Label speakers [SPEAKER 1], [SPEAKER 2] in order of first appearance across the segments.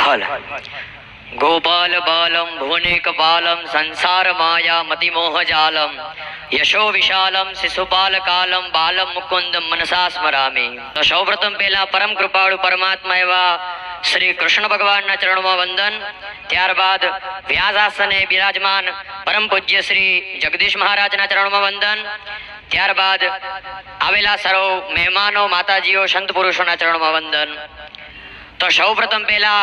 [SPEAKER 1] हल गोपाल बालम भुवनेक पालम संसार माया मतिमोह जालम यशो विशालम शिशुपाल कालम बालम मुकुंदम मनसा स्मरामी। तो सौप्रथम पहला परम कृपाळु परमात्मा एवा श्री कृष्ण भगवान चरणों में वंदन। त्यारबाद व्यासासने विराजमान परम पूज्य श्री जगदीश महाराज चरणों में वंदन। त्यारबाद आवेला सर्व मेहमानों माताजीओ संत पुरुषों चरणों में वंदन। तो सौप्रथम पहला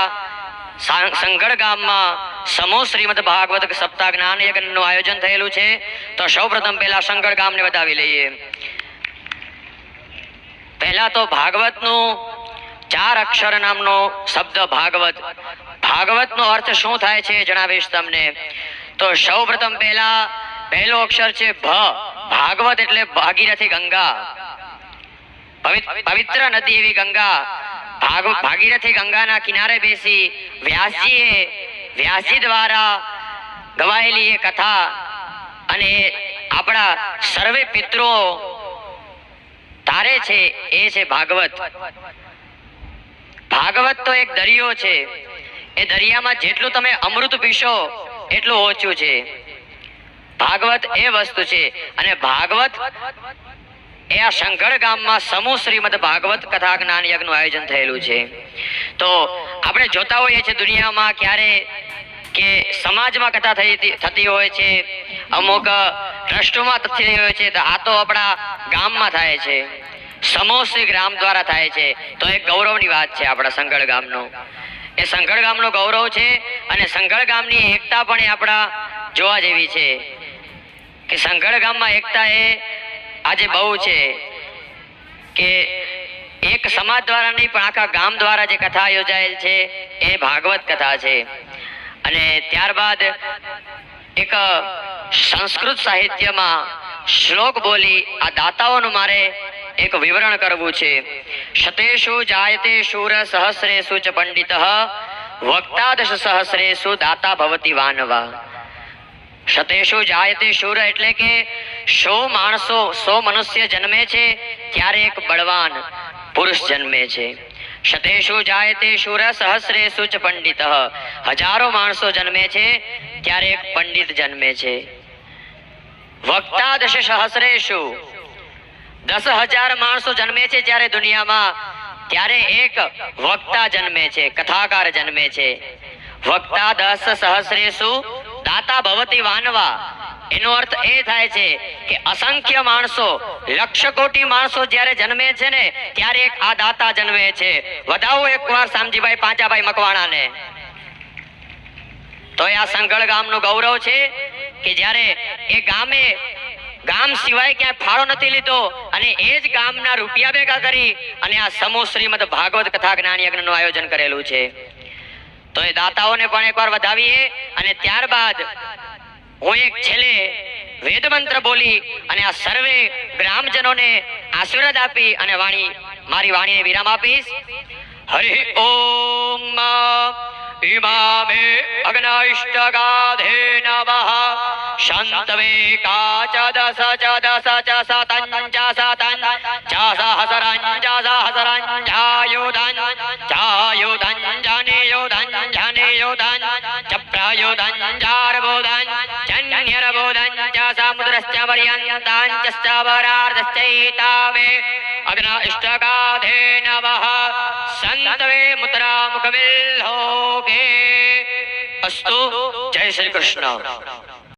[SPEAKER 1] संगड़ गाम में समूह श्रीमद भागवत सप्ताह ज्ञान यज्ञ નું આયોજન થયેલું છે। તો સૌપ્રથમ પહેલા સંગड़ ગામ ને બતાવી લઈએ। પહેલા તો ભાગવત નું 4 અક્ષર નામનો શબ્દ ભાગવત, ભાગવત નો અર્થ શું થાય છે જણાવીશ તમને। તો સૌપ્રથમ પહેલા પહેલો અક્ષર છે ભ, ભાગવત એટલે ભાગીરથી ગંગા, પવિત્ર નદી એવી ગંગા। भागीरथी गंगा ना किनारे बेसी व्यासजी द्वारा गवायेली ये कथा अने आपड़ा सर्वे पितरो तारे छे ए छे भागवत। भागवत तो एक दरियो छे, ए दरिया में जेटलू तमे अमृत पीशो एटलू ओछुं छे। भागवत ए वस्तु छे अने भागवत ए आ संगड़ गाम में समूह श्रीमद भागवत कथा ज्ञान यज्ञ નું આયોજન થયેલું છે। તો આપણે જોતા હોઈએ છીએ દુનિયામાં ક્યારે કે સમાજમાં કથા થતી હોય છે, અમુક ટ્રસ્ટોમાં થતી હોય છે, તો આ તો આપણા ગામમાં થાય છે, સમૂહ શ્રી ગ્રામ દ્વારા થાય છે। તો એક ગૌરવની વાત છે આપણા સંગड़ ગામનો। એ સંગड़ ગામનો ગૌરવ છે અને સંગड़ ગામની એકતા પણ આપણા જોવા જેવી છે કે સંગड़ ગામમાં એકતા એ આજે बहु छे के एक समाज द्वारा नहीं पण आखा गाम द्वारा जे कथा योजायेल छे ए भागवत कथा छे। अने त्यारबाद एक संस्कृत साहित्य में श्लोक बोली आ दाताओनुं मारे एक विवरण करवुं छे। शतेषु जायते शूर सहस्रेषु च पंडितः वक्ता दश सहस्रेषु दाता भवति वानवा। शतेषु जायते शूर एटले के 100 माणसो 100 मनुष्य जन्मे छे त्यारे एक बलवान पुरुष जन्मे छे। शतेषु जायते शूर सहस्रेषु च पंडितः, हजारों माणसो जन्मे छे त्यारे एक पंडित जन्मे छे। वक्ता दश सहस्रेषु 10,000 माणसो जन्मे छे त्यारे दुनिया में त्यारे एक वक्ता जन्मे छे, कथाकार जन्मे छे। वक्ता 10 सहस्रेषु दाता भवति वानवा। एनो अर्थ ए थाय छे के असंख्य माणसो, लक्ष कोटी माणसो ज्यारे जन्मे छे ने त्यारे एक आ दाता जन्मे छे। वधाओ एकवार शामजीभाई પાંચાભાઈ મકવાણા ने। तो आ संगड़ गामनो गौरव छे के ज्यारे ए गामे गाम सिवाय क्या फाळो नथी लीधो अने ए ज गामना रूपिया भेगा करी अने आ समूह श्रीमद भागवत कथा ज्ञान यज्ञ નું આયોજન કરેલું છે। तो ये दाताओं ने पण एकवार वधावीए अने त्यारबाद हूँ एक छेले वेद मंत्र बोली अने आ सर्वे ग्रामजनों ने आशीर्वाद आपी अने वाणी मारी वाणी ने विराम आपीश। हरि ओम इमामे अग्निष्टगाधे नमः शांतवे काच दस च दस च सतं च सतं च सहस्रं च सहस्रं जायुधं जायुधं जनियुधं जनियुधं च प्रयुधं जार्बुधं जन्यर्बुधं च समुद्रश्च पर्यन्तं च स्थवरार्धश्चैतावे अग्निष्टगाधे नमः संतवे मुद्रा मुखबिल्लोके। अस्तु। जय श्री कृष्ण।